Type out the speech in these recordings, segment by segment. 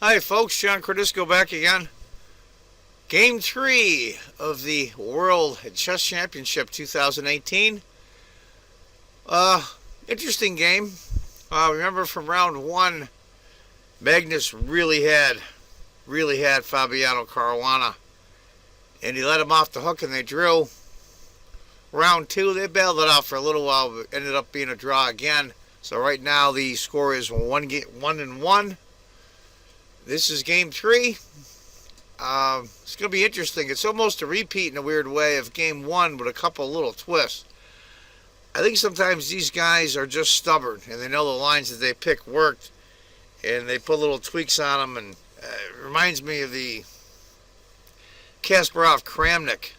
Hi folks, John Cordisco back again. Game 3 of the World Chess Championship 2018. Interesting game. Remember from round 1, Magnus really had Fabiano Caruana. And he let him off the hook and they drew. Round 2, they bailed it out for a little while, but ended up being a draw again. So right now the score is 1-1. This is game 3. It's going to be interesting. It's almost a repeat in a weird way of game 1 with a couple little twists. I think sometimes these guys are just stubborn and they know the lines that they pick worked and they put little tweaks on them. And it reminds me of the Kasparov-Kramnik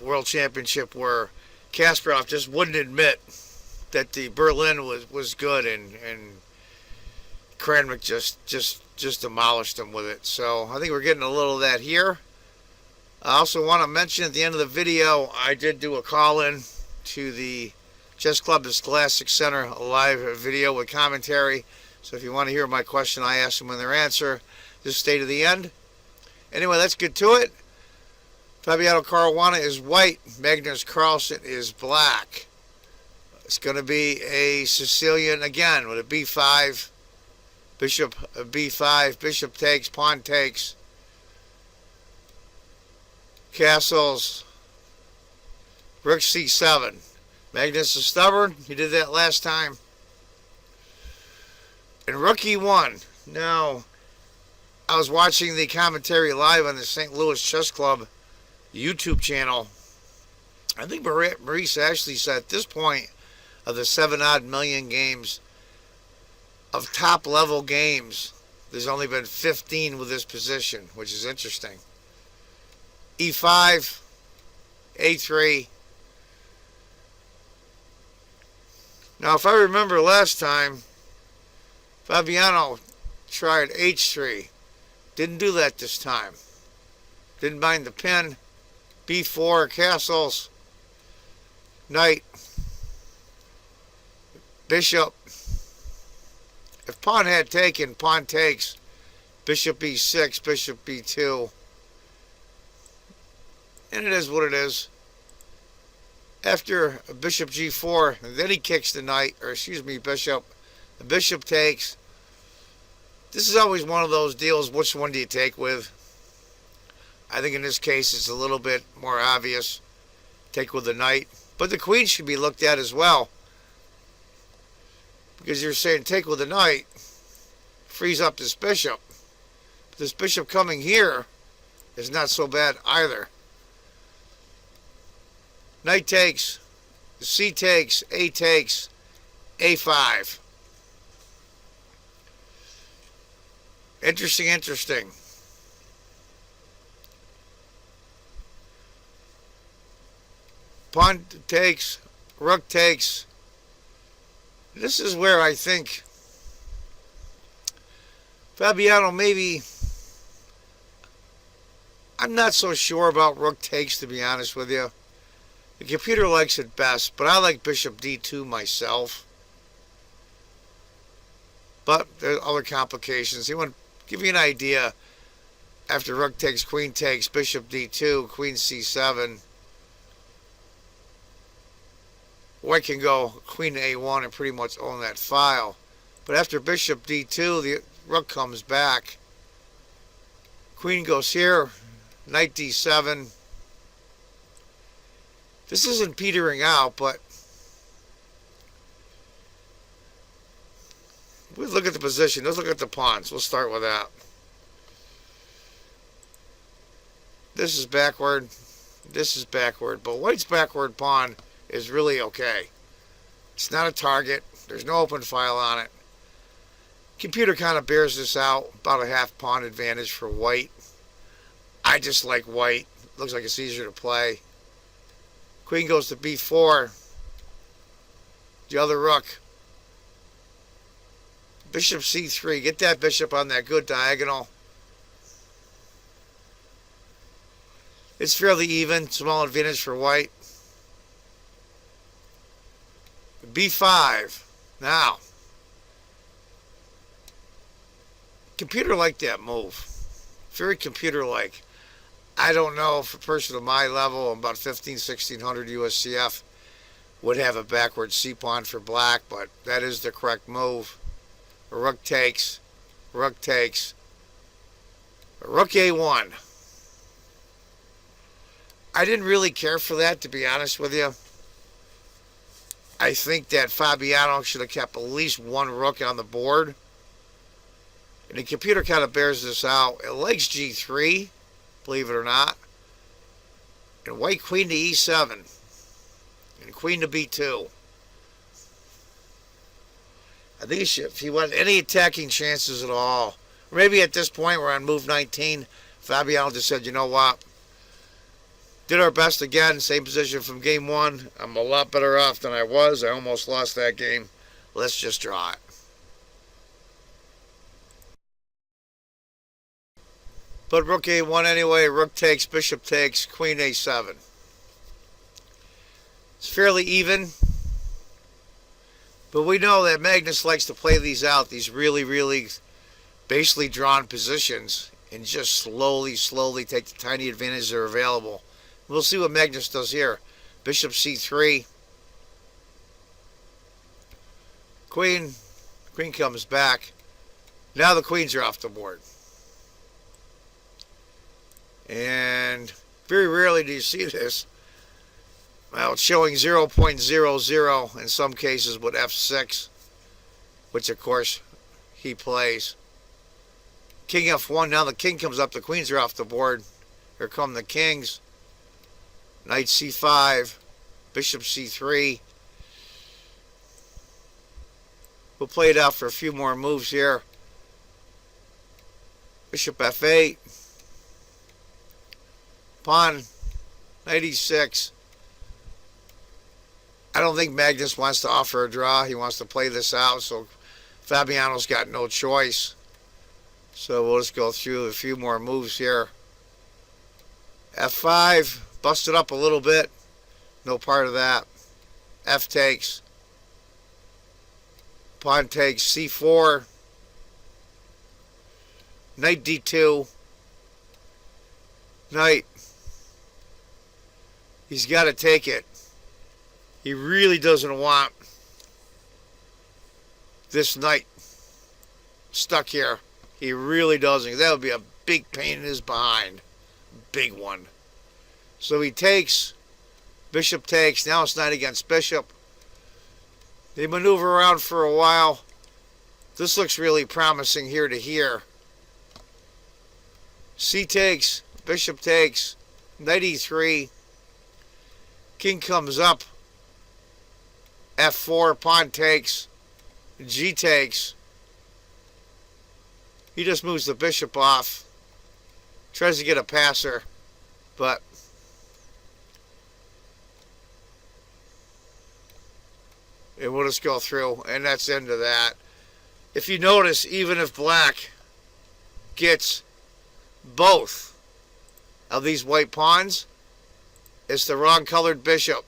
World Championship where Kasparov just wouldn't admit that the Berlin was good and Kramnik just demolished him with it. So I think we're getting a little of that here. I also want to mention at the end of the video, I did do a call-in to the Chess Club Scholastic Center, a live video with commentary. So if you want to hear my question, I ask them in their answer. Just stay to the end. Anyway, let's get to it. Fabiano Caruana is white. Magnus Carlsen is black. It's going to be a Sicilian again with a b5. Bishop b5, bishop takes, pawn takes, castles, rook c7. Magnus is stubborn. He did that last time. And rook e1. Now, I was watching the commentary live on the St. Louis Chess Club YouTube channel. I think Maurice Ashley said at this point of the 7-odd million games, of top-level games, there's only been 15 with this position, which is interesting. E5, A3. Now, if I remember last time, Fabiano tried H3. Didn't do that this time. Didn't mind the pin. B4, castles. Knight. Bishop. If pawn had taken, pawn takes, bishop b6, bishop b2. And it is what it is. After bishop g4, then he kicks the knight, or excuse me, bishop. The bishop takes. This is always one of those deals, which one do you take with? I think in this case it's a little bit more obvious. Take with the knight. But the queen should be looked at as well. Because you're saying take with the knight, frees up this bishop. But this bishop coming here is not so bad either. Knight takes, C takes, A takes, A5. Interesting. Pawn takes, rook takes. This is where I think Fabiano maybe, I'm not so sure about rook takes, to be honest with you. The computer likes it best, but I like bishop d2 myself. But there are other complications. He want to give you an idea. After rook takes, queen takes, bishop d2, queen c7. White can go queen to a1 and pretty much own that file. But after bishop d2, the rook comes back. Queen goes here, knight d7. This isn't petering out, but we look at the position. Let's look at the pawns. We'll start with that. This is backward. This is backward. But white's backward pawn is really okay. It's not a target. There's no open file on it. Computer kind of bears this out. About a half pawn advantage for white. I just like white. Looks like it's easier to play. Queen goes to b4. The other rook. Bishop c3. Get that bishop on that good diagonal. It's fairly even. Small advantage for white. b5. Now, Computer like that move. Very computer-like. I don't know if a person of my level, about 1600 USCF, would have a backward C-pawn for black, but that is the correct move. Rook takes, rook takes, rook A1. I didn't really care for that, to be honest with you. I think that Fabiano should have kept at least one rook on the board. And the computer kind of bears this out. It likes G3, believe it or not. And white queen to E7. And queen to B2. I think if he wanted any attacking chances at all, or maybe at this point we're on move 19, Fabiano just said, you know what? Did our best again, same position from game one. I'm a lot better off than I was. I almost lost that game. Let's just draw it. But rook A1 anyway, rook takes, bishop takes, queen A7. It's fairly even. But we know that Magnus likes to play these out, these really, really basically drawn positions, and just slowly take the tiny advantages that are available. We'll see what Magnus does here. Bishop C3. Queen comes back. Now the queens are off the board. And very rarely do you see this. Well, it's showing 0.00 in some cases with F6, which of course he plays. King F1, now the king comes up, the queens are off the board. Here come the kings. Knight C5, bishop C3. We'll play it out for a few more moves here. Bishop F8. Pawn, knight E6. I don't think Magnus wants to offer a draw. He wants to play this out, so Fabiano's got no choice. So we'll just go through a few more moves here. F5, busted up a little bit. No part of that. F takes. Pawn takes, C4. Knight D2. Knight. He's got to take it. He really doesn't want this knight stuck here. He really doesn't. That would be a big pain in his behind. Big one. So he takes. Bishop takes. Now it's knight against bishop. They maneuver around for a while. This looks really promising here to here. C takes. Bishop takes. Knight E3. King comes up. F4, pawn takes, G takes. He just moves the bishop off. Tries to get a passer, but it will just go through, and that's the end of that. If you notice, even if black gets both of these white pawns, it's the wrong colored bishop.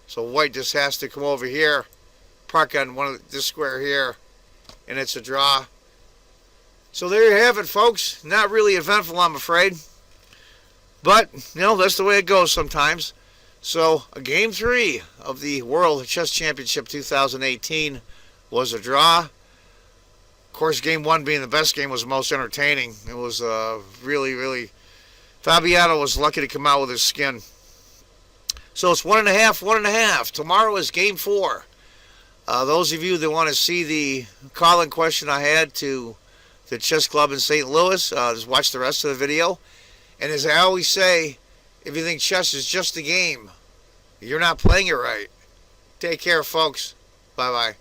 So white just has to come over here, park on this square here, and it's a draw. So there you have it, folks. Not really eventful, I'm afraid. But, you know, that's the way it goes sometimes. So, Game 3 of the World Chess Championship 2018 was a draw. Of course, Game 1 being the best game was the most entertaining. It was really... Fabiano was lucky to come out with his skin. So it's 1.5. Tomorrow is Game 4. Those of you that want to see the call-in question I had to the chess club in St. Louis, just watch the rest of the video. And as I always say, if you think chess is just a game, you're not playing it right. Take care, folks. Bye-bye.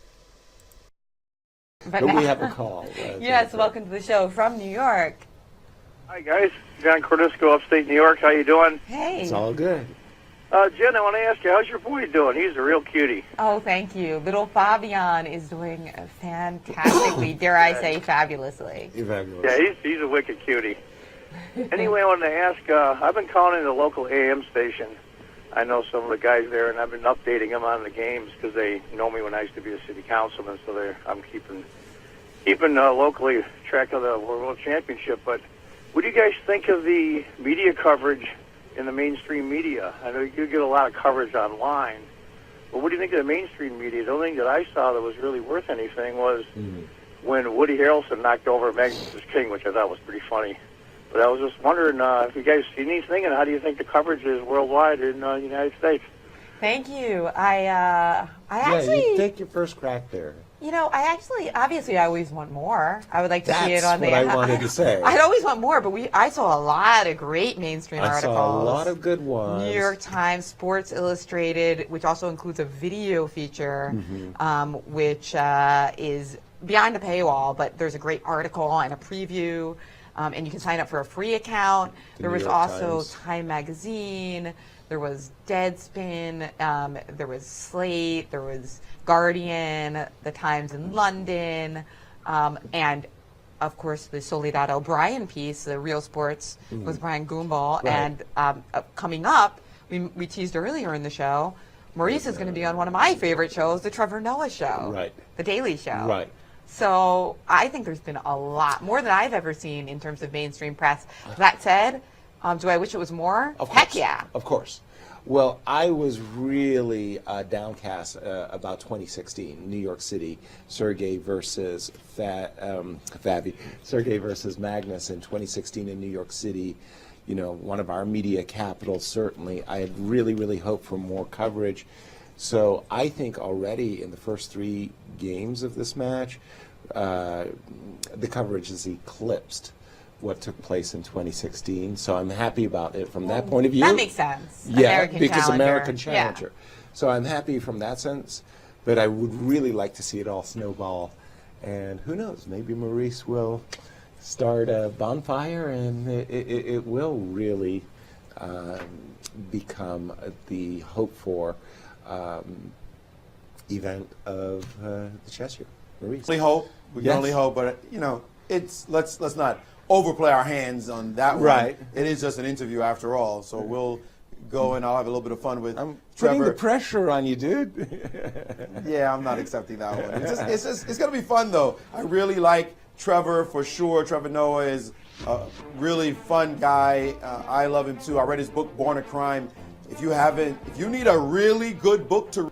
But we have a call. Yes, welcome to the show from New York. Hi, guys. John Cordisco, upstate New York. How you doing? Hey. It's all good. Jen, I want to ask you, how's your boy doing? He's a real cutie. Oh, thank you. Little Fabian is doing fantastically, dare I say, fabulously. Fabulous. Yeah, he's a wicked cutie. Anyway, I wanted to ask, I've been calling the local AM station. I know some of the guys there, and I've been updating them on the games because they know me when I used to be a city councilman, so I'm keeping keeping locally track of the World Championship, but what do you guys think of the media coverage in the mainstream media? I know you get a lot of coverage online, but what do you think of the mainstream media? The only thing that I saw that was really worth anything was when Woody Harrelson knocked over Magnus King, which I thought was pretty funny. But I was just wondering if you guys seen anything, and how do you think the coverage is worldwide in the United States? Thank you. I actually, you take your first crack there. obviously, I always want more. I would like to see it on the. That's what I wanted to say. I'd always want more, but I saw a lot of great mainstream I articles. saw a lot of good ones. New York Times, Sports Illustrated, which also includes a video feature, which is behind the paywall, but there's a great article and a preview, and you can sign up for a free account. There was also Time Magazine. There was Deadspin, there was Slate, there was Guardian, The Times in London, and of course the Soledad O'Brien piece, the Real Sports with Brian Goombal. Right. And coming up, we teased earlier in the show, Maurice is going to be on one of my favorite shows, the Trevor Noah Show, Right. The Daily Show. Right. So I think there's been a lot, more than I've ever seen in terms of mainstream press. That said, do I wish it was more? Of course. Heck yeah. Of course. Well, I was really downcast about 2016, New York City, Sergey versus Sergey versus Magnus in 2016 in New York City. You know, one of our media capitals, certainly. I had really, really hoped for more coverage. So I think already in the first 3 games of this match, the coverage is eclipsed what took place in 2016. So I'm happy about it from that point of view. That makes sense. Yeah, American because Challenger. American Challenger. So I'm happy from that sense, but I would really like to see it all snowball. And who knows, maybe Maurice will start a bonfire and it will really become the hoped-for event of the chess year. Maurice. Only hope. We can Yes. only hope, but let's not overplay our hands on that one. Right. It is just an interview after all, so we'll go and I'll have a little bit of fun with I'm Trevor. putting the pressure on you, dude. Yeah, I'm not accepting that one. It's gonna be fun though. I really like Trevor for sure. Trevor Noah is a really fun guy. I love him too. I read his book Born a Crime. If you need a really good book to